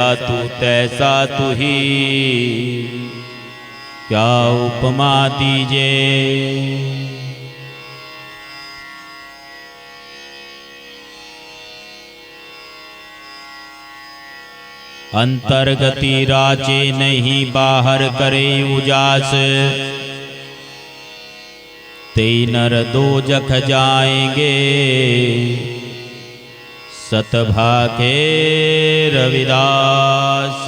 तू तैसा तू ही क्या उपमा दीजे। अंतर्गति राचे नहीं बाहर करे उजास, ते नर दो जख जाएंगे सतभागे रविदास।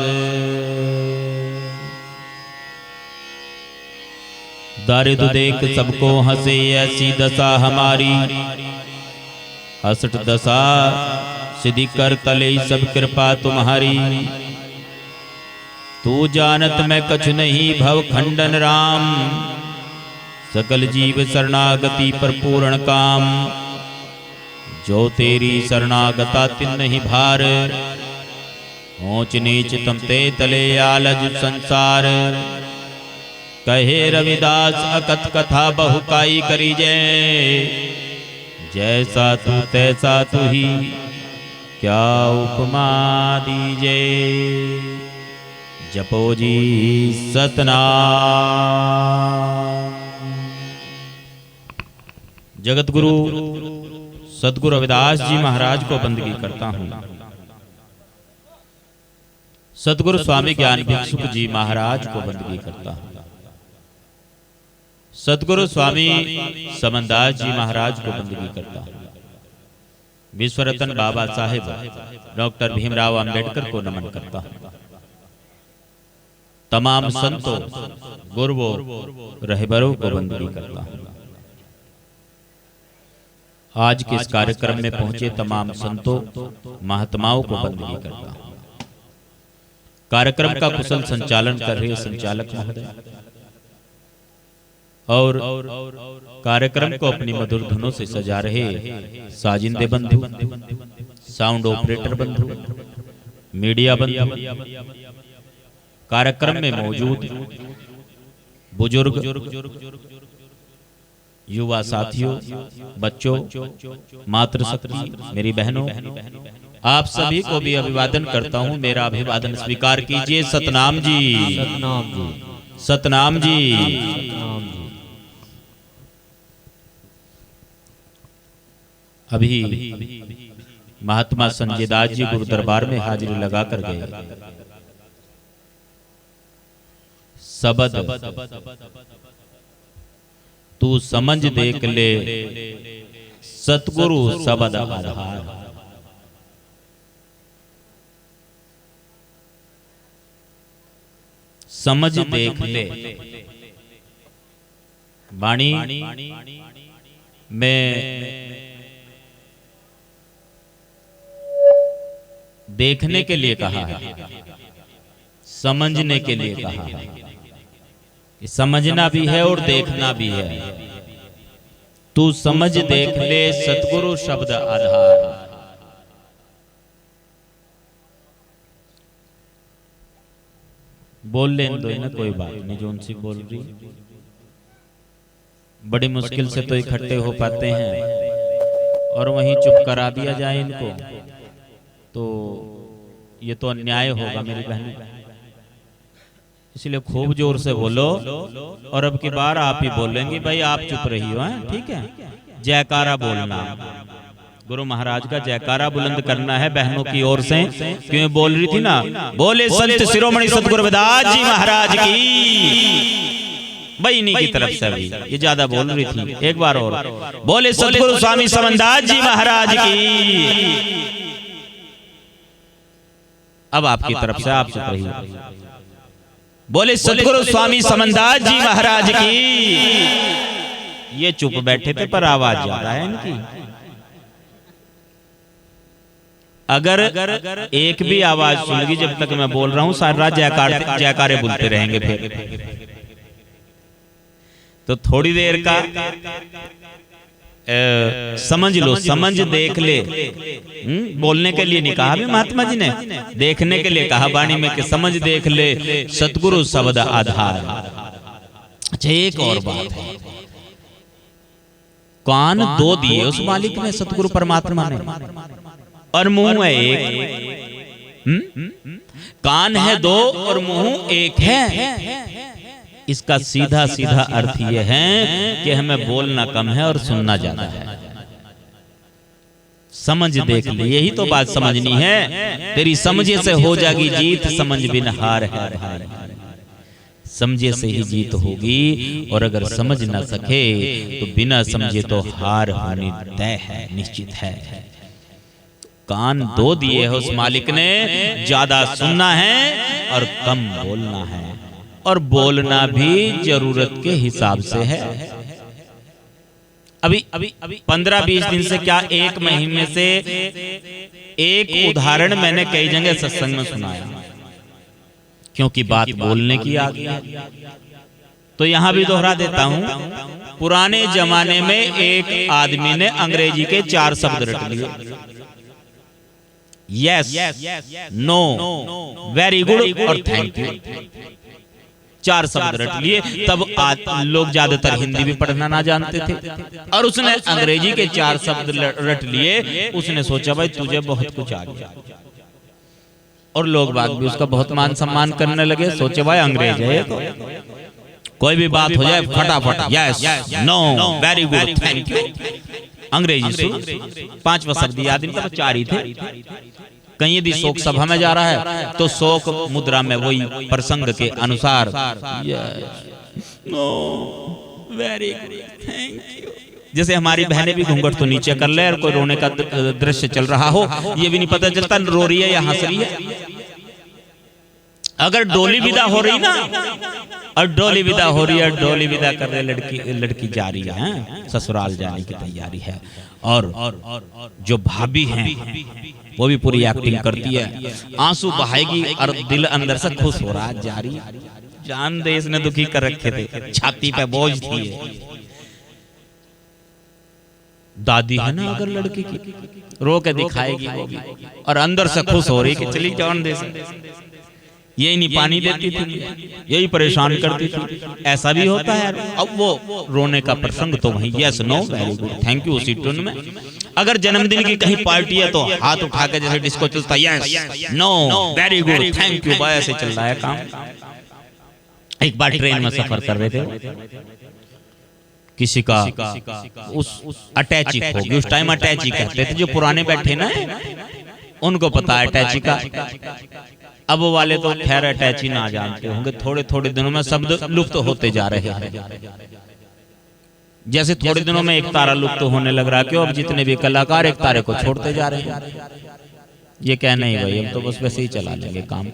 दारिद्र देख सबको हंसे ऐसी दशा हमारी, हसठ दशा सिद्धि कर तले सब कृपा तुम्हारी। तू जानत मैं कछु नहीं भव खंडन राम, सकल जीव शरणागति पर पूर्ण काम। जो तेरी शरणागता तिन नहीं भार, ऊंच नीच तम ते तले आलज संसार। कहे रविदास अकथ कथा बहुकाई करी जय, जैसा तू तैसा तू ही क्या उपमा दीजे। जपो जी सतनाम। जगत गुरु सदगुरु रविदास जी महाराज को बंदगी करता हूँ। सदगुरु स्वामी ज्ञान भिक्षुक जी महाराज को बंदगी करता हूँ। सदगुरु स्वामी समनदास जी महाराज को बंदगी करता हूँ। विश्वरतन बाबा साहेब डॉक्टर भीमराव अंबेडकर को नमन करता हूँ। तमाम संतों गुरुओं रहबरों को बंदगी करता हूँ। आज के इस कार्यक्रम में पहुंचे तमाम संतों महात्माओं को बंदगी करता हूँ। कार्यक्रम का कुशल संचालन कर रहे संचालक महोदय और कार्यक्रम को अपनी मधुर धुनों से सजा रहे साजिंदे बंधु, साउंड ऑपरेटर बंधु, मीडिया बंधु, कार्यक्रम में मौजूद बुजुर्ग, युवा साथियों, बच्चों, मातृशक्ति, मेरी बहनों, आप सभी को भी अभिवादन करता हूं। मेरा अभिवादन स्वीकार कीजिए। सतनाम जी, सतनाम जी, सतनाम जी। अभी महात्मा संजय दास जी गुरु दरबार में हाजिरी लगा कर गए। सबद तू समझ देख ले सतगुरु सबद आधार। समझ देख ले वाणी में देखने के लिए कहा है, समझने के लिए कहा है। समझना भी है और देखना भी है। तू समझ देख ले सतगुरु शब्द आधार। बोल ले दो ना, कोई बात नहीं। जो उनसे बोल रही बड़ी मुश्किल से तो इकट्ठे हो पाते हैं और वहीं चुप करा दिया जाए इनको तो ये तो अन्याय होगा मेरी बहन। इसलिए खूब जोर से बोलो और अब की बार आप ही बोलेंगे, भाई आप चुप रही हो, ठीक है। जयकारा बोलना, गुरु महाराज का जयकारा बुलंद करना है बहनों की ओर से। क्यों बोल रही थी ना, बोले संत शिरोमणि सतगुरु रविदास जी महाराज की, भाई इन्हीं की तरफ से अभी ये ज्यादा बोल रही थी। एक बार और बोले सतगुरु स्वामी समनदास जी महाराज की। अब आपकी तरफ से आप चुप रही। बोले सतगुरु स्वामी समनदास जी महाराज की। ये चुप बैठे थे पर आवाज ज्यादा है इनकी। अगर एक भी आवाज सुनेगी जब तक मैं बोल रहा हूं, सारा जयकारे बोलते रहेंगे फिर तो थोड़ी देर का समझ लो, समझ देख ले। बोलने के लिए नहीं कहा भी महात्मा जी ने, देखने के लिए कहा वाणी में कि समझ देख ले सतगुरु शब्द आधार। अच्छा एक और बात है, कान दो दिए उस मालिक ने, सतगुरु परमात्मा ने, और मुंह है एक। कान है दो और मुंह एक है। इसका सीधा सीधा अर्थ यह है कि हमें बोलना कम है और सुनना ज्यादा है। समझ देख ले, यही तो बात समझनी है। तेरी समझे से हो जाएगी जीत, समझ बिन हार है भार। समझे से ही जीत होगी, और अगर समझ ना सके तो बिना समझे तो हार होनी तय है, निश्चित है। कान दो दिए है उस मालिक ने, ज्यादा सुनना है और कम बोलना है, और बोलना भी जरूरत के हिसाब से है। अभी 15-20 दिन से क्या, एक महीने से एक उदाहरण मैंने कई जगह सत्संग में सुनाया, क्योंकि बात बोलने की आ गई, तो यहां भी दोहरा देता हूं। पुराने जमाने में एक आदमी ने अंग्रेजी के 4 शब्द रट लिए, यस, नो, वेरी गुड और थैंक यू। 4 शब्द रट लिए। तब लोग ज्यादातर हिंदी भी पढ़ना ना जानते थे, और उसने अंग्रेजी के 4 शब्द रट लिए। उसने सोचा भाई तुझे बहुत कुछ आ गया, और लोग बाग भी उसका बहुत मान सम्मान करने लगे। सोचे भाई अंग्रेज है तो कोई भी बात हो जाए फटाफट yes, no, very good, thank you, अंग्रेजी शुरू। 5वां शब्द याद नहीं था, 4 ही थे। कहीं यदि शोक सभा में जा रहा है तो शोक मुद्रा में वही प्रसंग के अनुसार no, very good, thank you. जैसे हमारी बहनें भी घूंघट तो नीचे कर ले, और कोई रोने का दृश्य चल रहा हो, ये भी नहीं पता चलता रो रही है या हंस रही है। अगर डोली विदा हो रही ना, और डोली विदा हो रही है, डोली विदा कर रहे, लड़की जा रही है, ससुराल जाने की तैयारी है, और जो भाभी हैं वो भी पूरी एक्टिंग करती है, आंसू बहाएगी और दिल अंदर से खुश हो रहा है, जा रही। जान दे इसने दुखी कर रखे थे, छाती पे बोझ थी। दादी है ना अगर लड़की की, रो के दिखाएगी वो भी, और अंदर से खुश हो रही कि चली जान दे, यही नहीं पानी देती थी, यही परेशान करती थी। ऐसा भी होता है। अब वो रोने का प्रसंग तो वही yes, no, very good, thank you उसी टून में। अगर जन्मदिन की कहीं पार्टी है तो हाथ उठा के जैसे डिस्को चलता, yes, no, very good, thank you, बस ऐसे चल रहा है काम। एक बार ट्रेन में सफर कर रहे थे, किसी का उस अटैची होगी, उस टाइम अटैची कहते थे, जो पुराने बैठे ना उनको पता है अटैची का। अब वो वाले तो खैर अटैची ना जानते होंगे। थोड़े थोड़े दिनों में शब्द लुप्त होते जा रहे हैं। जैसे थोड़े दिनों में एक तारा लुप्त होने लग रहा है, क्यों? अब जितने भी कलाकार एक तारे को छोड़ते जा रहे हैं। ये क्या नहीं भाई, हम तो बस वैसे ही चला लेंगे काम।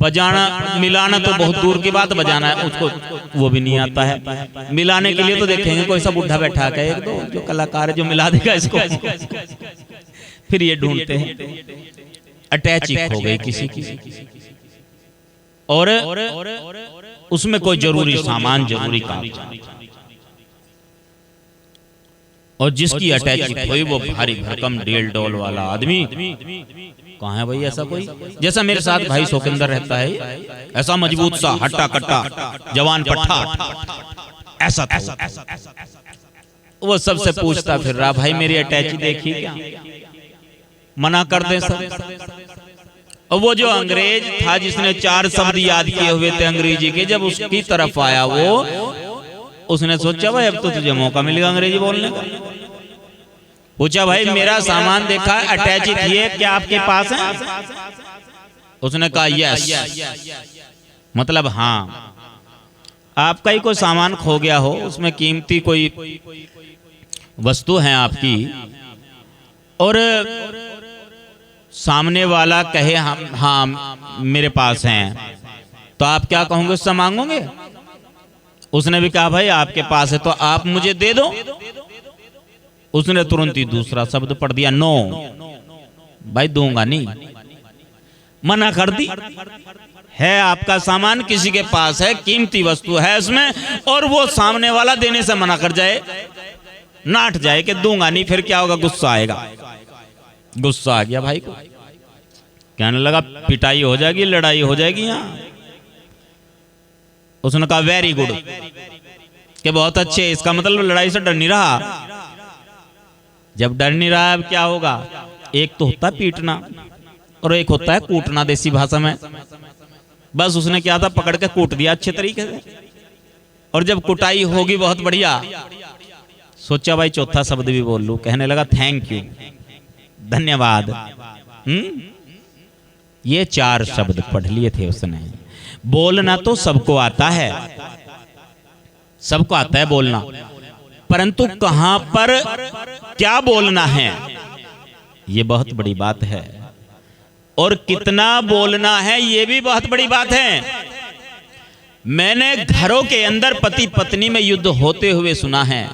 बजाना मिलाना तो बहुत दूर की बात, बजाना है उसको वो भी नहीं आता है। मिलाने के लिए तो देखेंगे कोई सा बुढ़ा बैठा के, एक दो जो कलाकार है जो मिला देगा इसको, फिर ये ढूंढते हैं। अटैचिंग हो गई किसी की, और उसमें कोई जरूरी सामान, जरूरी काम, और जिसकी अटैचिंग हुई वो भारी भरकम डेल डोल वाला आदमी। कहाँ है भाई ऐसा कोई? जैसा मेरे साथ भाई सोकिंदर रहता है, ऐसा मजबूत सा हट्टा कट्टा जवान पट्टा, ऐसा था। वो सबसे पूछता फिर रहा, भाई मेरी अटैची देखी क्या? मना कर दे सब। और वो जो अंग्रेज था जिसने 4 शब्द याद किए हुए थे अंग्रेजी के, जब उसकी तरफ आया उसने सोचा भाई अब तो तुझे मौका मिलेगा अंग्रेजी बोलने का। पूछा भाई मेरा सामान देखा, अटैची थी क्या आपके पास है? उसने कहा यस, मतलब हाँ। आपका ही कोई सामान खो गया हो, उसमें कीमती कोई वस्तु है आपकी, और सामने वाला कहे हाँ मेरे पास हैं, तो आप क्या कहोगे? उससे मांगोगे? उसने भी कहा भाई आपके पास है तो आप मुझे दे दो। उसने तुरंत ही दूसरा शब्द पढ़ दिया, नो, भाई दूंगा नहीं, मना कर दी। है आपका सामान किसी के पास है, कीमती वस्तु है उसमें, और वो सामने वाला देने से मना कर जाए, नाट जाए कि दूंगा नहीं, फिर क्या होगा? गुस्सा आएगा। गुस्सा आ गया भाई को, कहने लगा पिटाई हो जाएगी, लड़ाई हो जाएगी यहाँ। उसने कहा वेरी गुड, कि बहुत अच्छे, इसका मतलब लड़ाई से डर नहीं रहा। जब डर नहीं रहा अब क्या होगा? एक तो होता पीटना, और एक होता है कूटना देसी भाषा में। बस उसने क्या था, पकड़ के कूट दिया अच्छे तरीके से, और जब कुटाई होगी बहुत बढ़िया, सोचा भाई चौथा शब्द भी बोल लूं, कहने लगा थैंक यू, धन्यवाद। ये 4 शब्द पढ़ लिए थे उसने। बोलना तो सबको आता है, सबको आता है बोलना, परंतु कहां पर क्या बोलना है, ये बहुत बड़ी बात है। और कितना बोलना है, ये भी बहुत बड़ी बात है। मैंने घरों के अंदर पति पत्नी में युद्ध होते हुए सुना है,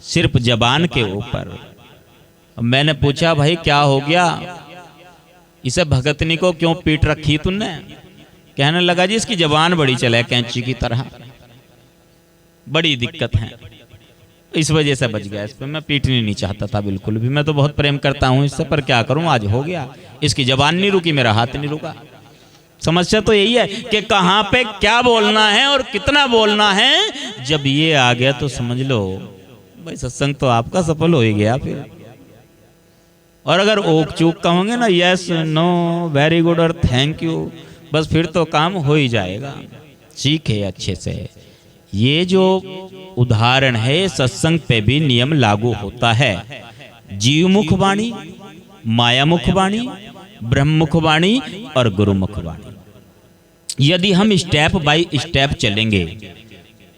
सिर्फ जबान के ऊपर। मैंने पूछा भाई क्या हो गया, इसे भगतनी को क्यों पीट रखी तुमने? कहने लगा जी इसकी जबान बड़ी चले कैंची की तरह, बड़ी दिक्कत है, इस वजह से बच गया। इस पर मैं पीटनी नहीं चाहता था बिल्कुल भी, मैं तो बहुत प्रेम करता हूं इससे, पर क्या करूं आज हो गया, इसकी जबान नहीं रुकी, मेरा हाथ नहीं रुका। समस्या तो यही है कि कहां पे क्या बोलना है और कितना बोलना है। जब ये आ गया तो समझ लो भाई सत्संग तो आपका सफल हो ही गया फिर। और अगर ओक चूक कहोगे ना, यस नो वेरी गुड और थैंक यू, बस फिर तो काम हो ही जाएगा। सीखे अच्छे से। ये जो उदाहरण है सत्संग पे भी नियम लागू होता है। जीव मुख वाणी, माया मुख वाणी, ब्रह्म मुख वाणी और गुरु मुख वाणी। यदि हम स्टेप बाय स्टेप चलेंगे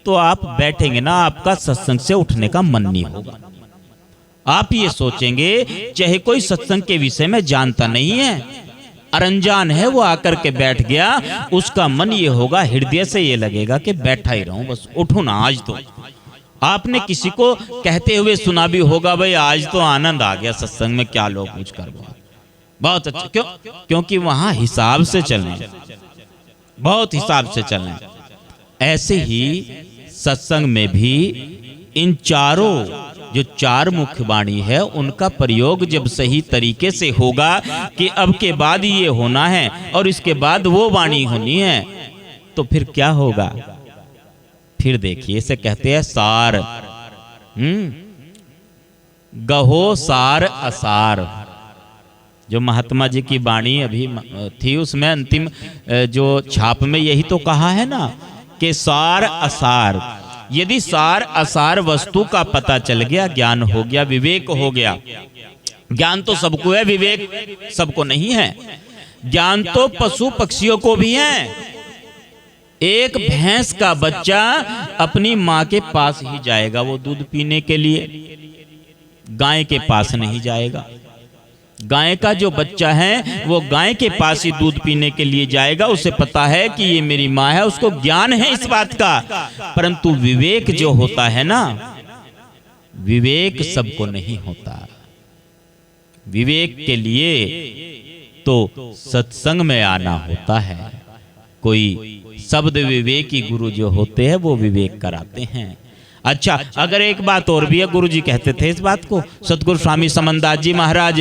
तो आप बैठेंगे ना, आपका सत्संग से उठने का मन नहीं होगा। आप ये सोचेंगे चाहे कोई सत्संग के विषय में जानता नहीं है, अनजान है, वो आकर के बैठ गया, उसका मन ये होगा, हृदय से ये लगेगा कि बैठा ही रहूं, बस उठो ना आज तो। आपने किसी को कहते हुए सुना भी होगा, भाई आज तो आनंद आ गया सत्संग में, क्या लोग कुछ कर बहुत अच्छा। क्यों? क्योंकि वहां हिसाब से चलने, बहुत हिसाब से चलने। ऐसे ही सत्संग में भी इन चारों जो 4 मुख्य वाणी है उनका प्रयोग जब सही तरीके से होगा कि अब के बाद ये होना है और इसके बाद वो वाणी होनी है, तो फिर क्या होगा? फिर देखिए, इसे कहते हैं सार। गहो सार असार। जो महात्मा जी की वाणी अभी थी उसमें अंतिम जो छाप में यही तो कहा है ना कि सार असार। यदि सार असार वस्तु का पता चल गया, ज्ञान हो गया, विवेक हो गया। ज्ञान तो सबको है, विवेक सबको नहीं है। ज्ञान तो पशु पक्षियों को भी है। एक भैंस का बच्चा अपनी मां के पास ही जाएगा वो दूध पीने के लिए, गाय के पास नहीं जाएगा। गाय का जो बच्चा है वो गाय के पास ही दूध पीने के लिए जाएगा, उसे पता है कि ये मेरी माँ है, उसको ज्ञान है इस बात का। परंतु विवेक जो होता है ना, विवेक सबको नहीं होता। विवेक के लिए तो सत्संग में आना होता है। कोई शब्द विवेकी गुरु जो होते हैं वो विवेक कराते हैं। अच्छा, अगर एक बात और भी है, गुरु जी कहते थे इस बात को, सतगुरु स्वामी समनदास जी महाराज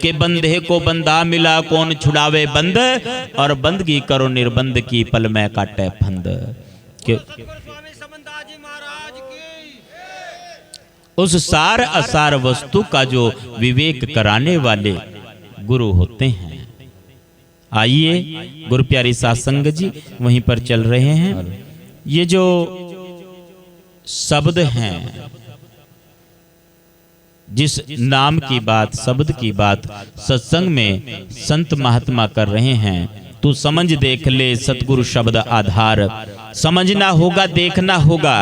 के बंधे को बंदा मिला कौन छुड़ावे बंद, और बंदगी करो निर्बंध की पल में काटे फंद। उस सार असार वस्तु का जो विवेक कराने वाले गुरु होते हैं। आइए गुरु प्यारी सत्संग जी वहीं पर चल रहे हैं। ये जो शब्द हैं, जिस नाम की बात, शब्द की बात सत्संग में संत महात्मा कर रहे हैं, तू समझ देख ले सतगुरु शब्द आधार। समझना होगा, देखना होगा,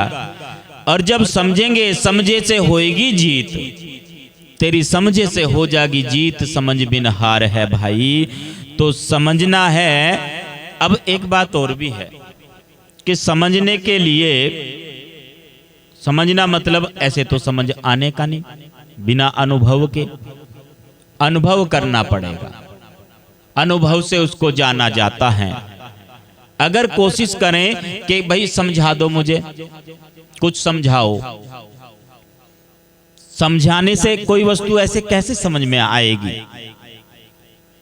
और जब समझेंगे समझे से होएगी जीत। तेरी समझे से हो जाएगी जीत, समझ बिन हार है भाई। तो समझना है। अब एक बात और भी है कि समझने के लिए, समझना मतलब ऐसे तो समझ आने का नहीं, बिना अनुभव के अनुभव करना पड़ेगा। अनुभव से उसको जाना जाता है। अगर कोशिश करें कि भाई समझा दो मुझे, कुछ समझाओ, समझाने से कोई वस्तु ऐसे कैसे समझ में आएगी?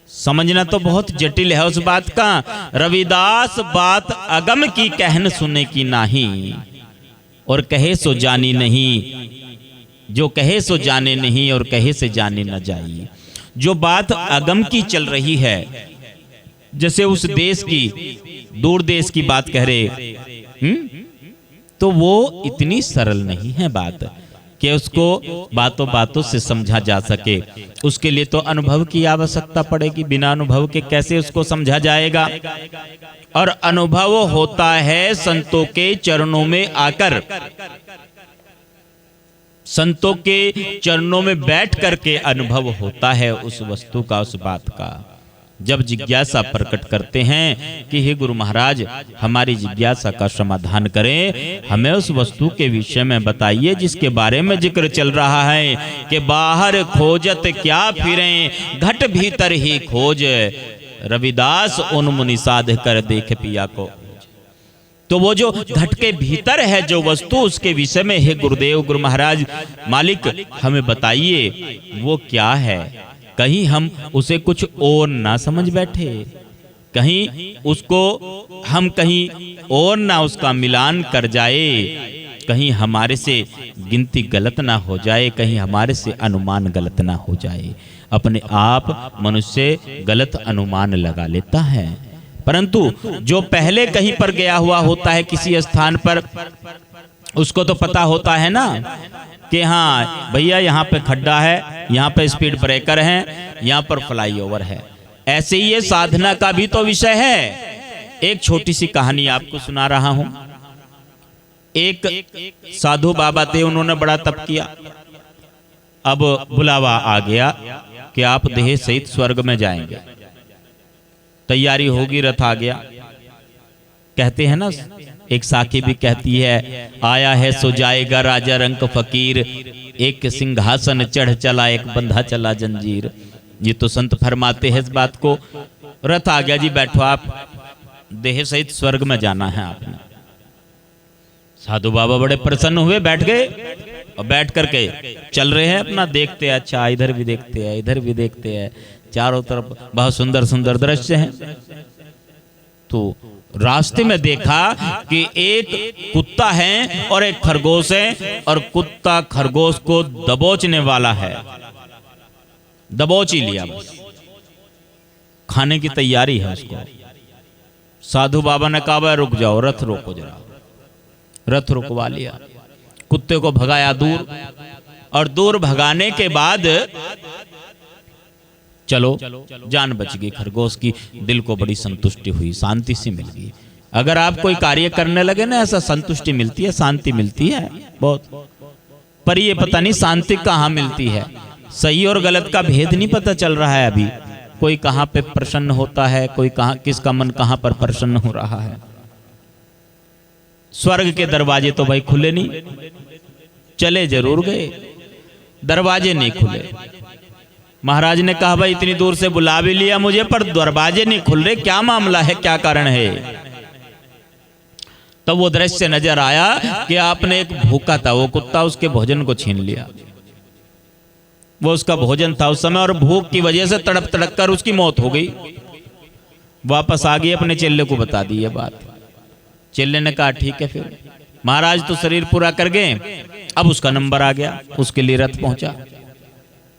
समझना तो बहुत जटिल है उस बात का। रविदास बात अगम की कहन सुने की नहीं, और कहे सो जानी नहीं, जो कहे सो जाने नहीं, और कहे से जाने न जाइए। जो बात अगम की चल रही है, जैसे उस देश की, दूर देश की बात कह रहे, तो वो इतनी सरल नहीं है बात कि उसको बातों बातों से समझा जा सके। उसके लिए तो अनुभव की आवश्यकता पड़ेगी। बिना अनुभव के कैसे उसको समझा जाएगा? और अनुभव होता है संतों के चरणों में आकर, संतों के चरणों में बैठ करके अनुभव होता है उस वस्तु का, उस बात का। जब जिज्ञासा प्रकट करते हैं कि हे गुरु महाराज, हमारी जिज्ञासा का समाधान करें, हमें उस वस्तु के विषय में बताइए जिसके बारे में जिक्र चल रहा है कि बाहर खोजत क्या फिरें, घट भीतर ही खोज, रविदास उन मुनि साध कर देख पिया को। तो वो जो घट के भीतर है जो वस्तु, उसके विषय में हे गुरुदेव, गुरु महाराज, मालिक हमें बताइए वो क्या है। कहीं हम उसे कुछ और ना समझ बैठे, कहीं उसको हम कहीं और ना उसका मिलान कर जाए, कहीं हमारे से गिनती गलत ना हो जाए, कहीं हमारे से अनुमान गलत ना हो जाए। अपने आप मनुष्य गलत अनुमान लगा लेता है, परंतु जो पहले कहीं पर गया हुआ होता है किसी स्थान पर, उसको तो पता होता है ना कि हाँ भैया यहाँ पे खड्डा है, यहाँ पे स्पीड ब्रेकर है, यहाँ पर फ्लाईओवर है। ऐसे ही ये साधना का भी तो विषय है। एक छोटी सी कहानी आपको सुना रहा हूं। एक साधु बाबा थे, उन्होंने बड़ा तप किया। अब बुलावा आ गया कि आप देह सहित स्वर्ग में जाएंगे। तैयारी होगी, रथ आ गया। कहते हैं ना, एक साखी भी कहती है, आया है सो जाएगा राजा रंक फकीर, एक सिंहासन चढ़ चला एक बंधा चला जंजीर। ये तो संत फरमाते हैं इस बात को। रथ आ गया जी, बैठो आप, देह सहित स्वर्ग में जाना है आपने। साधु बाबा बड़े प्रसन्न हुए, बैठ गए और बैठ करके चल रहे हैं अपना, देखते हैं, अच्छा इधर भी देखते हैं, इधर भी देखते हैं, चारों तरफ बहुत सुंदर सुंदर दृश्य हैं। तो रास्ते में देखा कि एक कुत्ता है और एक खरगोश है, और कुत्ता खरगोश को दबोचने वाला है। दबोच ही लिया, बस खाने की तैयारी है उसको। साधु बाबा ने कहा रुक जाओ, रथ रोको जरा। रथ रुकवा लिया, कुत्ते को भगाया दूर, और दूर भगाने के बाद चलो जान बच गई खरगोश की। दिल को बड़ी संतुष्टि हुई, शांति सी मिल गई। अगर आप कोई कार्य करने लगे ना, ऐसा संतुष्टि मिलती है, शांति मिलती है बहुत। पर ये पता नहीं शांति कहाँ मिलती है, सही और गलत का भेद नहीं पता चल रहा है अभी। कोई कहाँ पे प्रसन्न होता है, कोई कहाँ, किसका मन कहाँ पर प्रसन्न हो रहा है। स्वर्ग के दरवाजे तो भाई खुले नहीं, चले जरूर गए, दरवाजे नहीं खुले। महाराज ने कहा भाई इतनी दूर से बुला भी लिया मुझे, पर दरवाजे नहीं खुल रहे, क्या मामला है, क्या कारण है। तब तो वो दृश्य नजर आया कि आपने एक भूखा था वो कुत्ता, उसके भोजन को छीन लिया। वो उसका भोजन था उस समय, और भूख की वजह से तड़प तड़प कर उसकी मौत हो गई। वापस आ गई, अपने चेले को बता दी ये बात। चेले ने कहा ठीक है, फिर महाराज तो शरीर पूरा कर गए, अब उसका नंबर आ गया, उसके लिए रथ पहुंचा।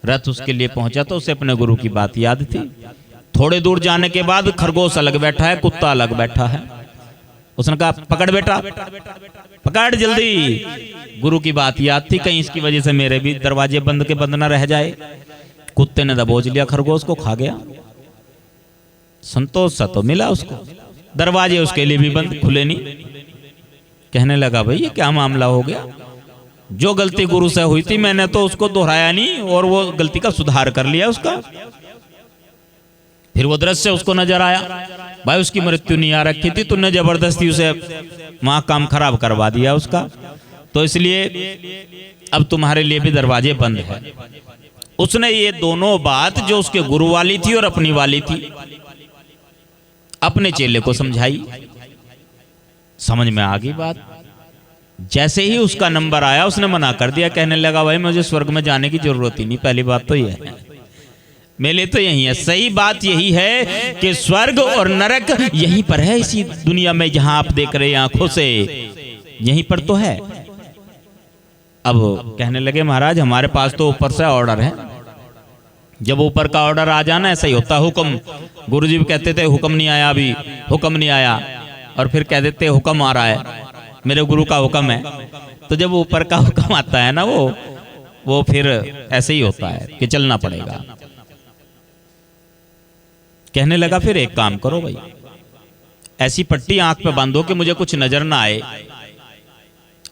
रथ उसके लिए पहुंचा तो उसे अपने गुरु की बात याद थी। थोड़े दूर जाने के बाद खरगोश अलग बैठा है, कुत्ता अलग बैठा है। उसने कहा पकड़ बेटा, पकड़ जल्दी। गुरु की बात याद थी, कहीं इसकी वजह से मेरे भी दरवाजे बंद के बंद ना रह जाए। कुत्ते ने दबोच लिया खरगोश को, खा गया। संतोष सा तो मिला उसको, दरवाजे उसके लिए भी बंद, खुले नहीं। कहने लगा भाई ये क्या मामला हो गया, जो गलती गुरु से हुई थी मैंने तो उसको दोहराया नहीं, और वो गलती का सुधार कर लिया उसका। फिर वो दृश्य उसको नजर आया, भाई उसकी मृत्यु नहीं आ रखी थी, तुमने जबरदस्ती उसे वहां काम खराब करवा दिया उसका, तो इसलिए अब तुम्हारे लिए भी दरवाजे बंद है। उसने ये दोनों बात जो उसके गुरु वाली थी और अपनी वाली थी, अपने चेले को समझाई। समझ में आ गई बात। जैसे ही उसका नंबर आया उसने मना कर दिया, कहने लगा भाई मुझे स्वर्ग में जाने की जरूरत ही नहीं। पहली बात तो यह है, मेरे लिए तो यही है। सही बात यही है कि स्वर्ग और नरक यहीं पर है, इसी दुनिया में जहां आप देख रहे हैं आंखों से, यहीं पर तो है। अब कहने लगे महाराज हमारे पास तो ऊपर से ऑर्डर है जब ऊपर का ऑर्डर आ जाना ऐसा ही होता। हुक्म, गुरुजी भी कहते थे हुक्म नहीं आया, अभी हुक्म नहीं आया, और फिर कह देते हुक्म आ रहा है, मेरे गुरु का हुक्म है। तो जब ऊपर का हुक्म आता है ना वो फिर ऐसे ही होता है कि चलना पड़ेगा। कहने लगा फिर एक काम करो भाई, ऐसी पट्टी आंख पे बांधो कि मुझे कुछ नजर ना आए,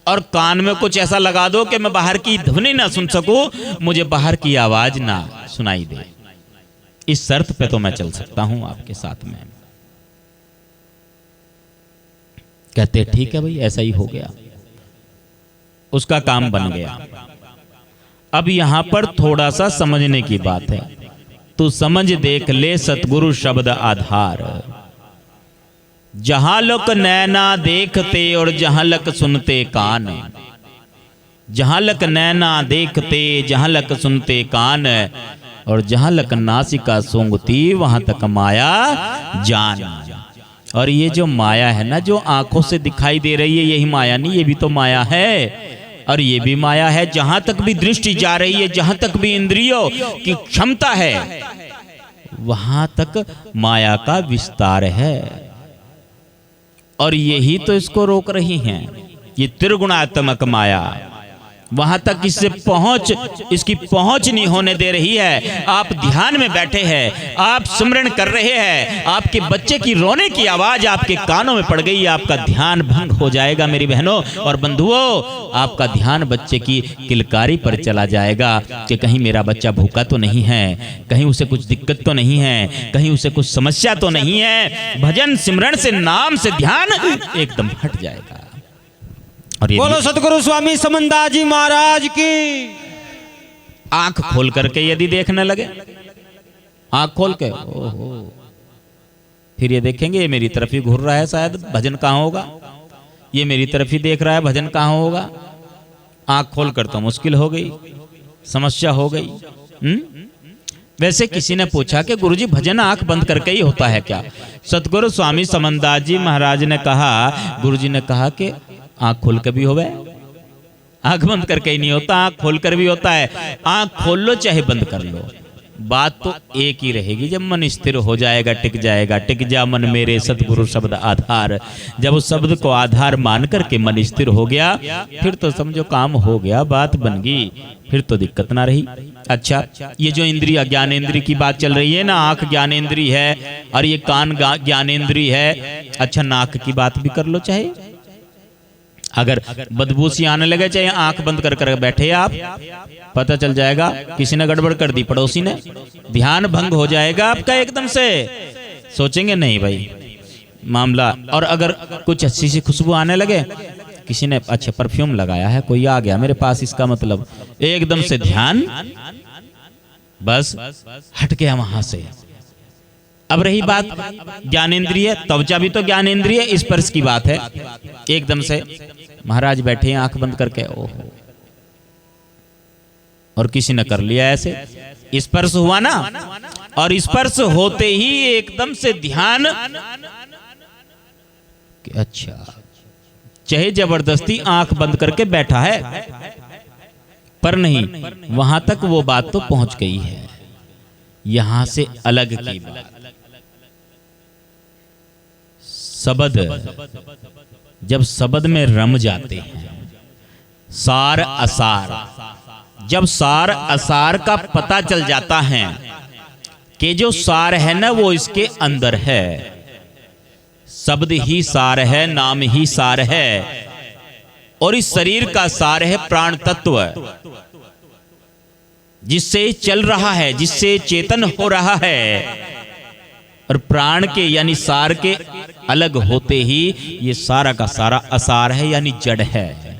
और कान में कुछ ऐसा लगा दो कि मैं बाहर की ध्वनि ना सुन सकूं, मुझे बाहर की आवाज ना सुनाई दे। इस शर्त पे तो मैं चल सकता हूं आपके साथ में। कहते ठीक है भाई, ऐसा ही हो गया, उसका काम बन गया। अब यहां पर थोड़ा सा समझने की बात है। तू समझ देख ले सतगुरु शब्द आधार, जहां लक नैना देखते और जहां लक सुनते कान, जहां लक नैना देखते जहां लक सुनते कान, और जहां लक नासिका सूंघती वहां तक माया जान। और ये जो माया है ना, जो आंखों से दिखाई दे रही है, यही माया नहीं, ये भी तो माया है। और ये भी माया है, जहां तक भी दृष्टि जा रही है, जहां तक भी इंद्रियों की क्षमता है, वहां तक माया का विस्तार है। और यही तो इसको रोक रही हैं, ये त्रिगुणात्मक माया। वहां तक इसकी पहुंच नहीं होने दे रही है। आप ध्यान में बैठे हैं, आप सिमरन कर रहे हैं, आपके बच्चे की रोने की आवाज आपके कानों में पड़ गई, आपका ध्यान भंग हो जाएगा मेरी बहनों और बंधुओं। आपका ध्यान बच्चे की किलकारी पर चला जाएगा कि कहीं मेरा बच्चा भूखा तो नहीं है, कहीं उसे कुछ दिक्कत तो नहीं है, कहीं उसे कुछ समस्या तो नहीं है। भजन सिमरन से, नाम से ध्यान एकदम हट जाएगा। और बोलो सतगुरु स्वामी समंदा जी महाराज की। आंख खोल करके यदि देखने लगे, आंख खोल के, ओहो, फिर ये देखेंगे ये मेरी तरफ ही घूर रहा है, शायद भजन कहाँ होगा, ये मेरी तरफ ही देख रहा है, भजन कहाँ होगा। आंख खोल कर तो मुश्किल हो गई, समस्या हो गई। वैसे किसी ने पूछा कि गुरुजी भजन आंख बंद करके ही होता है क्या? सतगुरु स्वामी समंदा जी महाराज ने कहा, गुरुजी ने कहा कि आंख खोल कर भी होवे, आंख बंद करके ही नहीं होता, आंख खोल कर भी होता है। आंख खोल लो चाहे बंद कर लो, बात तो एक ही रहेगी। जब मन स्थिर हो जाएगा, टिक जाएगा, टिक जा मन मेरे सतगुरु शब्द आधार। जब उस शब्द को आधार मान करके मन स्थिर हो गया, फिर तो समझो काम हो गया, बात बन गई, फिर तो दिक्कत ना रही। अच्छा, ये जो इंद्रिय ज्ञानेंद्रिय की बात चल रही है ना, आंख ज्ञानेंद्रिय है और ये कान ज्ञानेंद्रिय है। अच्छा, नाक की बात भी कर लो, चाहे अगर बदबू सी आने लगे, चाहे आंख बंद कर बैठे आप, पता चल जाएगा किसी ने गड़बड़ कर दी, पड़ोसी ने, ध्यान भंग हो जाएगा आपका एकदम से। सोचेंगे नहीं भाई मामला। और अगर कुछ अच्छी सी खुशबू आने लगे, किसी ने अच्छा परफ्यूम लगाया है, कोई आ गया मेरे पास, इसका मतलब एकदम से ध्यान बस हट गया वहां से। अब रही बात ज्ञानेंद्रिय, त्वचा भी तो ज्ञानेंद्रिय, स्पर्श की बात है। एकदम से महाराज बैठे हैं आंख बंद करके, ओहो, और किसी ने कर लिया ऐसे, स्पर्श हुआ ना, और स्पर्श होते ही एकदम से ध्यान, अच्छा, चाहे जबरदस्ती आंख बंद करके बैठा है, पर नहीं, वहां तक वो बात तो पहुंच गई है। यहां से अलग की बात, शब्द, जब शब्द में रम जाते हैं, सार असार, जब सार असार का पता चल जाता है कि जो सार है ना वो इसके अंदर है, शब्द ही सार है, नाम ही सार है, और इस शरीर का सार है प्राण तत्व, जिससे चल रहा है, जिससे चेतन हो रहा है। और प्राण के यानी सार के अलग होते ही ये सारा का सारा असार है, यानी जड़ है।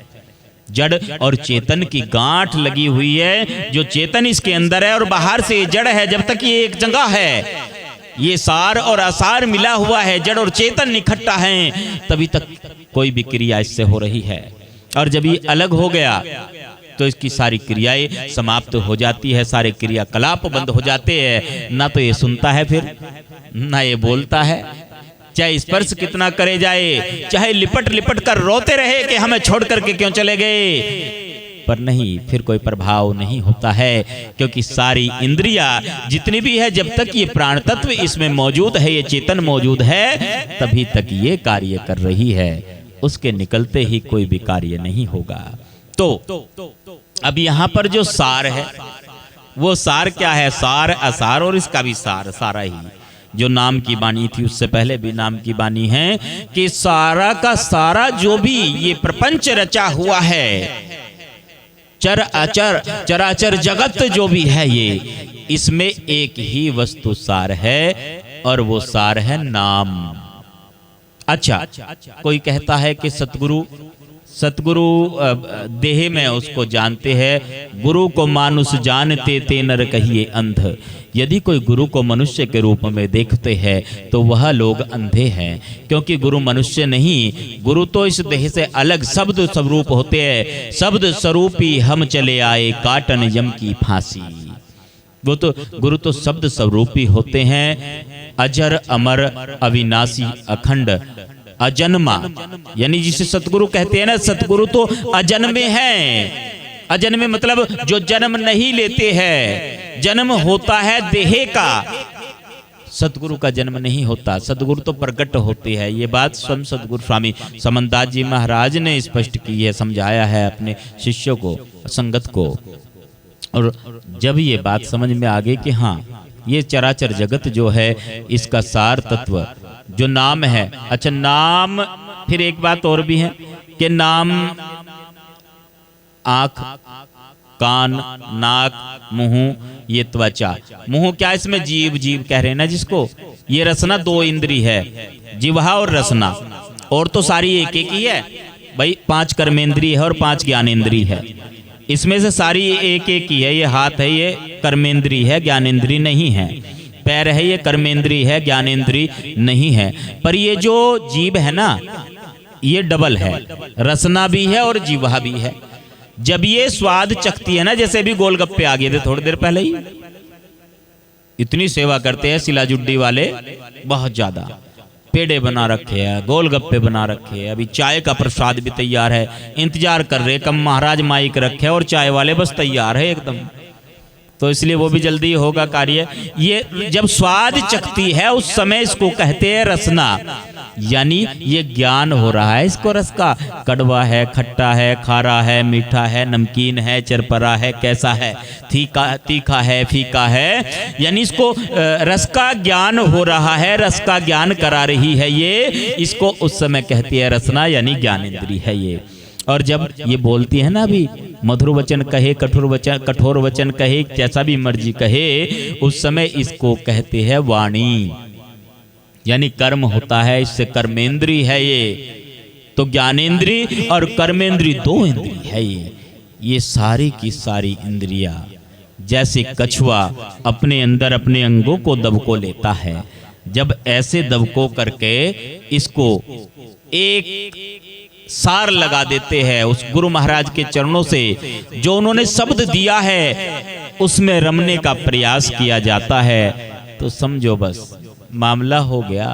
जड़ और चेतन की गांठ लगी हुई है, जो चेतन इसके अंदर है और बाहर से जड़ है। जब तक ये एक जगह है, ये सार और असार मिला हुआ है, जड़ और चेतन इकट्ठा है, तभी तक कोई भी क्रिया इससे हो रही है। और जब ये अलग हो गया तो इसकी सारी क्रियाएं समाप्त हो जाती है, सारे क्रियाकलाप बंद हो जाते हैं। ना तो ये सुनता है, फिर ना ये बोलता है, चाहे स्पर्श कितना करे जाए, चाहे लिपट लिपट कर रोते रहे कि हमें छोड़ करके क्यों चले गए, पर नहीं, फिर कोई प्रभाव नहीं होता है, क्योंकि सारी इंद्रियां जितनी भी है, जब तक ये प्राण तत्व इसमें मौजूद है, ये चेतन मौजूद है, तभी तक ये कार्य कर रही है। उसके निकलते ही कोई भी कार्य नहीं होगा। तो अब यहां पर जो सार है, वो सार क्या है? सार असार, और इसका भी सार सारा ही जो नाम की बानी थी, उससे पहले भी नाम की बानी है कि सारा का सारा जो भी ये प्रपंच रचा हुआ है, चर अचर चराचर जगत जो भी है, ये इसमें एक ही वस्तु सार है, और वो सार है नाम। अच्छा, कोई कहता है कि सतगुरु देह में उसको जानते हैं, गुरु को मानुष जानते ते नर कहिए अंध। यदि कोई गुरु को मनुष्य के रूप में देखते हैं तो वह लोग अंधे हैं, क्योंकि गुरु मनुष्य नहीं, गुरु तो इस देह से अलग शब्द स्वरूप होते हैं। शब्द स्वरूपी हम चले आए, काटन यम की फांसी। वो तो गुरु तो शब्द स्वरूपी होते हैं, अजर अमर अविनाशी अखंड अजन्मा, यानी जिसे सतगुरु कहते हैं ना, सतगुरु तो अजन्मे हैं। अजन्मे मतलब जो जन्म नहीं लेते हैं, जन्म होता है देह का, सतगुरु का जन्म नहीं होता, सतगुरु तो प्रकट होते हैं। ये बात स्वयं सतगुरु स्वामी समनदास जी महाराज ने स्पष्ट की है, समझाया है अपने शिष्यों को, संगत को। और जब ये बात समझ में आ गई कि हाँ, ये चराचर जगत जो है, इसका सार तत्व जो नाम है। अच्छा, नाम, फिर एक बात और भी है कि नाम आंख, कान, नाक, मुंह, ये त्वचा। मुंह क्या, इसमें जीव कह रहे हैं ना जिसको, ये रसना दो इंद्री है, जिह्वा और रसना, और तो सारी एक एक ही है भाई। 5 कर्मेंद्री है और 5 ज्ञानेंद्री है, इसमें से सारी एक एक ही है। ये हाथ है, ये कर्मेंद्री है, ज्ञानेंद्री नहीं है। पैर है, ये कर्मेंद्री है, ज्ञानेंद्री नहीं है। पर ये जो जीभ है ना, ये डबल है, रसना भी है और जीवा भी है। जब ये स्वाद चखती है ना, जैसे भी गोलगप्पे आ गए थे थोड़ी देर पहले ही, इतनी सेवा करते हैं सिलाजुड्डी वाले, बहुत ज्यादा पेड़े बना रखे हैं, गोलगप्पे बना रखे हैं, अभी चाय का प्रसाद भी तैयार है, इंतजार कर रहे, कम महाराज माइक रखे और चाय वाले बस तैयार है एकदम। तो इसलिए वो भी जल्दी होगा कार्य। ये जब स्वाद चखती है उस समय इसको कहते हैं रसना, यानी ये ज्ञान हो रहा है इसको रस का। कड़वा है, खट्टा है, खारा है, मीठा है, नमकीन है, चरपरा है, कैसा है, तीखा है, फीका है, यानी इसको रस का ज्ञान हो रहा है, रस का ज्ञान करा रही है ये, इसको उस समय कहती है रसना, यानी ज्ञानेंद्री है ये। और जब ये बोलती है ना, अभी मधुर वचन कहे, कठोर वचन कहे, जैसा भी मर्जी कहे, उस समय इसको कहते हैं वाणी, यानी कर्म होता है, इससे कर्मेंद्री है ये। तो ज्ञानेंद्री और कर्मेंद्री दो इंद्री है ये सारी की सारी इंद्रियां, जैसे कछुआ अपने अंदर अपने अंगों को दबको लेता है, जब ऐसे दबको करके इसको एक सार लगा देते हैं उस गुरु महाराज के चरणों से, जो उन्होंने शब्द दिया है उसमें रमने का प्रयास किया जाता है, तो समझो बस मामला हो गया।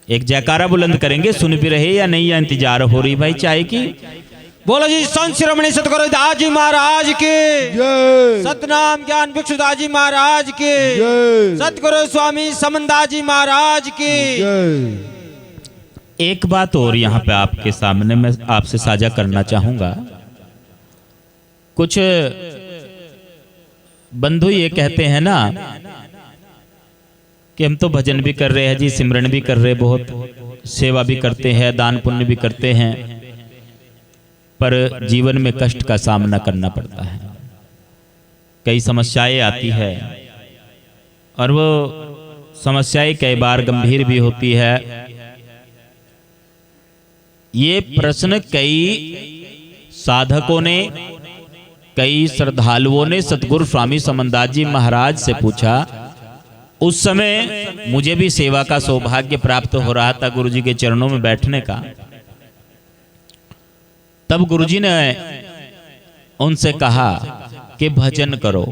एक जयकारा बुलंद करेंगे, सुन भी रहे या नहीं, या इंतजार हो रही भाई चाय की? बोलो जी संत शिरोमणि सतगुरु दास जी महाराज के, सतनाम ज्ञान भिक्षुदास जी महाराज के, सतगुरु स्वामी समनदास जी महाराज के। एक बात और यहाँ पे आपके सामने मैं आपसे साझा करना चाहूंगा। कुछ बंधु ये कहते हैं ना कि हम तो भजन भी कर रहे हैं जी, सिमरन भी कर रहे, बहुत सेवा भी करते हैं, दान पुण्य भी करते हैं, पर जीवन में कष्ट का सामना करना पड़ता है, कई समस्याएं आती है, और वो समस्याएं कई बार गंभीर भी होती है। ये प्रश्न कई साधकों ने, कई श्रद्धालुओं ने सतगुरु स्वामी समनदास जी महाराज से पूछा। उस समय मुझे भी सेवा का सौभाग्य प्राप्त हो रहा था गुरुजी के चरणों में बैठने का। तब गुरुजी ने उनसे कहा कि भजन करो।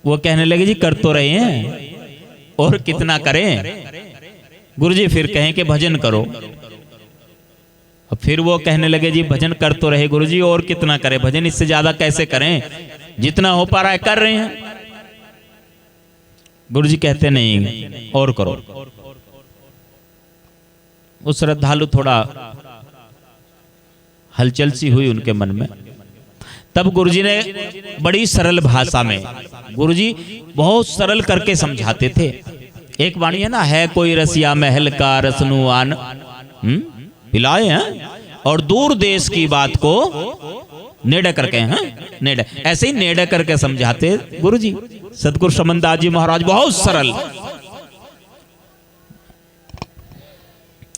वो कहने लगे जी कर तो रहे हैं और कितना करें। गुरुजी फिर कहें कि भजन करो। और फिर वो कहने लगे जी भजन कर तो रहे गुरुजी, और कितना करें भजन, इससे ज्यादा कैसे करें, जितना हो पा रहा है कर रहे हैं। गुरुजी कहते नहीं और करो। उस श्रद्धालु थोड़ा हलचल सी हुई उनके मन में। तब गुरुजी ने बड़ी सरल भाषा में, गुरुजी बहुत सरल करके समझाते थे। एक वाणी है ना, है कोई रसिया महल का रसनु आन पिलाए हैं, और दूर देश की बात को नेड़े करके हैं, नेड़े, ऐसे ही नेड़े करके समझाते गुरुजी। सतगुरु समनदास जी महाराज बहुत सरल,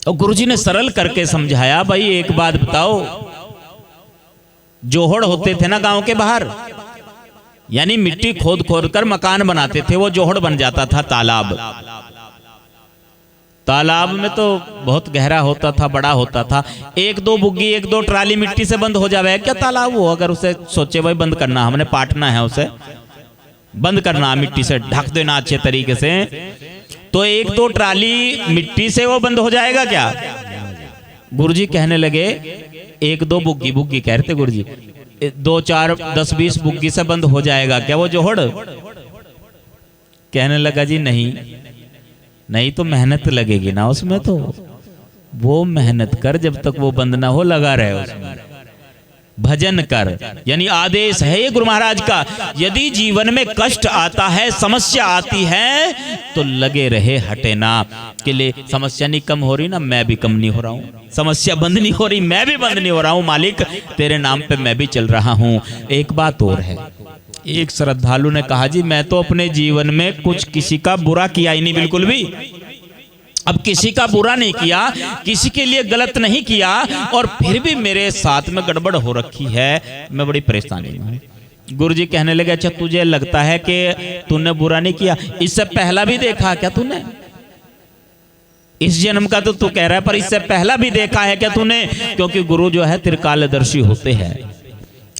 और गुरुजी ने सरल करके समझाया। भाई एक बात बताओ, जोहड़ होते थे ना गांव के बाहर, यानी मिट्टी खोद खोद कर मकान बनाते थे, वो जोहड़ बन जाता था तालाब। तालाब में तो बहुत गहरा होता था, बड़ा होता था, एक दो बुग्गी एक दो ट्राली मिट्टी से बंद हो जावे क्या तालाब वो, अगर उसे सोचे भाई बंद करना, हमने पाटना है, उसे बंद करना, मिट्टी से ढक देना अच्छे तरीके से, तो एक दो ट्राली मिट्टी से वो बंद हो जाएगा क्या? गुरुजी कहने लगे एक दो बुग्गी, बुग्गी कह रहे थे गुरुजी, 2 4 10 20 बुग्गी से बंद हो जाएगा क्या वो जोहड़? कहने लगा जी नहीं, नहीं तो मेहनत लगेगी ना उसमें, तो वो मेहनत कर जब तक वो बंद ना हो, लगा रहे उसमें, भजन कर। यानी आदेश है ये गुरु महाराज का, यदि जीवन में कष्ट आता है, समस्या आती है, तो लगे रहे, हटे ना। के लिए समस्या नहीं कम हो रही ना, मैं भी कम नहीं हो रहा हूँ, समस्या बंद नहीं हो रही, मैं भी बंद नहीं हो रहा हूँ, मालिक तेरे नाम पे मैं भी चल रहा हूँ। एक बात और है, एक श्रद्धालु ने कहा जी मैं तो अपने जीवन में कुछ किसी का बुरा किया ही नहीं, बिल्कुल भी, अब किसी का बुरा नहीं किया, किसी के लिए गलत नहीं किया, और फिर भी मेरे साथ में गड़बड़ हो रखी है, मैं बड़ी परेशानी में हूं। गुरुजी कहने लगे अच्छा तुझे लगता है कि तूने बुरा नहीं किया, इससे पहला भी देखा क्या तूने? इस जन्म का तो तू कह रहा है, पर इससे पहला भी देखा है क्या तूने? क्योंकि गुरु जो है त्रिकालदर्शी होते हैं,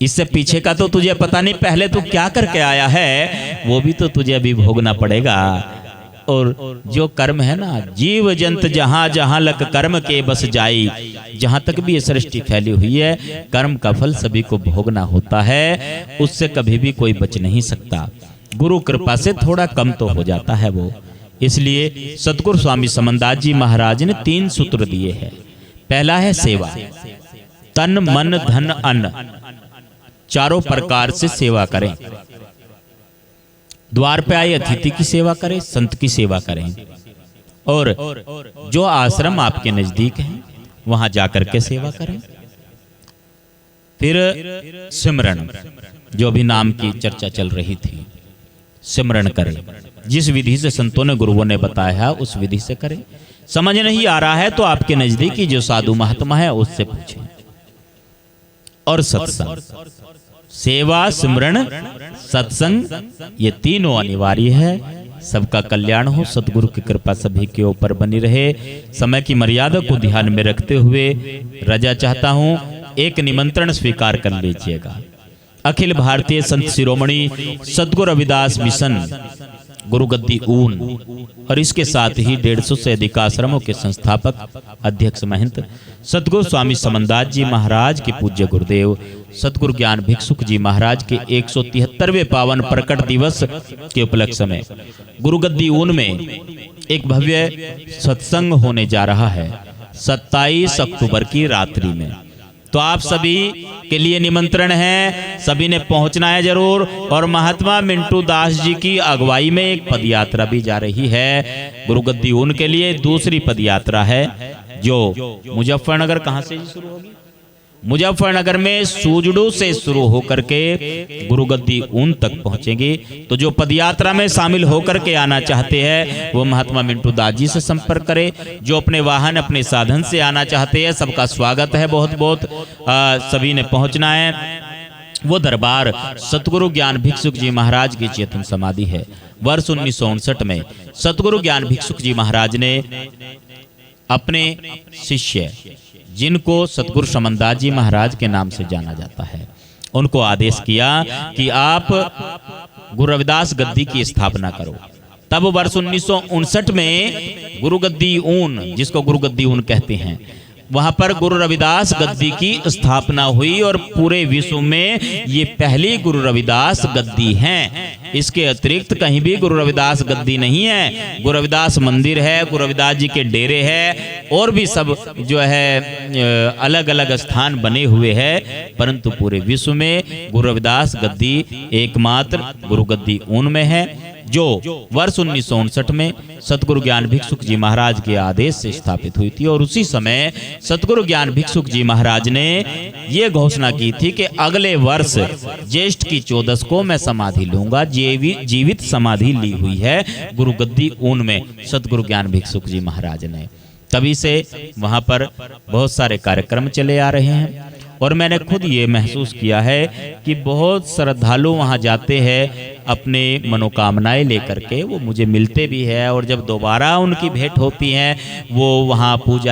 इससे पीछे का तो तुझे पता नहीं, पहले तू क्या करके आया है वो भी तो तुझे अभी भोगना पड़ेगा। और जो कर्म है ना, जीव जंत जहां जहां लग कर्म के बस जाई, जहां तक भी ये सृष्टि फैली हुई है, कर्म का फल सभी को भोगना होता है, उससे कभी भी कोई बच नहीं सकता। गुरु कृपा से थोड़ा कम तो हो जाता है वो। इसलिए सतगुरु स्वामी समनदास जी महाराज ने 3 सूत्र दिए हैं। पहला है सेवा, तन मन धन अन्न, चारों प्रकार से सेवा करें। द्वार पे आए अतिथि की सेवा करें, संत की सेवा करें, और जो आश्रम आपके नजदीक है वहां जाकर के सेवा करें। फिर सिमरन, जो भी नाम की चर्चा चल रही थी, सिमरन करें, जिस विधि से संतों ने गुरुओं ने बताया उस विधि से करें। समझ नहीं आ रहा है तो आपके नजदीकी जो साधु महात्मा है उससे पूछें। और सत्संग, सेवा सिमरन सत्संग, ये तीनों अनिवार्य है। सबका कल्याण हो, सतगुरु की कृपा सभी के ऊपर बनी रहे। समय की मर्यादा को ध्यान में रखते हुए रजा चाहता हूं, एक निमंत्रण स्वीकार कर लीजिएगा। अखिल भारतीय संत शिरोमणि सतगुरु रविदास मिशन गुरुगद्दी ऊन, और इसके साथ ही 150 से अधिक आश्रमों के संस्थापक अध्यक्ष महंत सतगुरु स्वामी समनदास जी महाराज के पूज्य गुरुदेव सतगुरु ज्ञान भिक्षुक जी महाराज के 173वें पावन प्रकट दिवस के उपलक्ष्य में गुरुगद्दी ऊन में एक भव्य सत्संग होने जा रहा है 27 अक्टूबर की रात्रि में। तो आप सभी के लिए निमंत्रण है, सभी ने पहुंचना है जरूर। और महात्मा मिंटू दास जी की अगुवाई में एक पदयात्रा भी जा रही है गुरुगद्दी ऊन के लिए। दूसरी पदयात्रा है जो मुजफ्फरनगर, कहां से शुरू होगी? मुजफ्फरनगर में सूजड़ू से शुरू होकर के गुरुगद्दी ऊन तक पहुंचेंगे। तो जो पदयात्रा में शामिल होकर के आना चाहते हैं वो महात्मा मिंटू दास जी से संपर्क करें। जो अपने वाहन अपने साधन से आना चाहते हैं सबका स्वागत है, बहुत बहुत सभी ने पहुंचना है। वो दरबार सतगुरु ज्ञान भिक्षुक जी महाराज की चेतन समाधि है। वर्ष 1959 में सतगुरु ज्ञान भिक्षुक जी महाराज ने अपने शिष्य, जिनको सतगुरु समनदास जी महाराज के नाम से जाना जाता है, उनको आदेश किया कि आप गुरु रविदास गद्दी की स्थापना करो। तब वर्ष 1959 में गुरुगद्दी ऊन, जिसको गुरुगद्दी ऊन कहते हैं, वहां पर गुरु रविदास गद्दी की स्थापना हुई और पूरे विश्व में ये पहली गुरु रविदास गद्दी हैं। इसके अतिरिक्त कहीं भी गुरु रविदास गद्दी नहीं है। गुरु रविदास मंदिर है, गुरु रविदास जी के डेरे है और भी सब जो है अलग अलग स्थान बने हुए हैं, परंतु पूरे विश्व में गुरु रविदास गद्दी एकमात्र गुरु गद्दी ऊन में है, जो वर्ष 1959 में सतगुरु ज्ञान भिक्षुक जी महाराज के आदेश से स्थापित हुई थी। और उसी समय सतगुरु ज्ञान भिक्षुक जी महाराज ने ये घोषणा की थी कि अगले वर्ष ज्येष्ठ की 14 को मैं समाधि लूंगा। जीवित समाधि ली हुई है गुरु गद्दी ऊन में सतगुरु ज्ञान भिक्षुक जी महाराज ने। तभी से वहां पर बहुत सारे कार्यक्रम चले आ रहे हैं और मैंने खुद ये महसूस किया है कि बहुत श्रद्धालु वहां जाते हैं अपने मनोकामनाएं लेकर के, वो मुझे मिलते भी है और जब दोबारा उनकी भेंट होती है वो वहां पूजा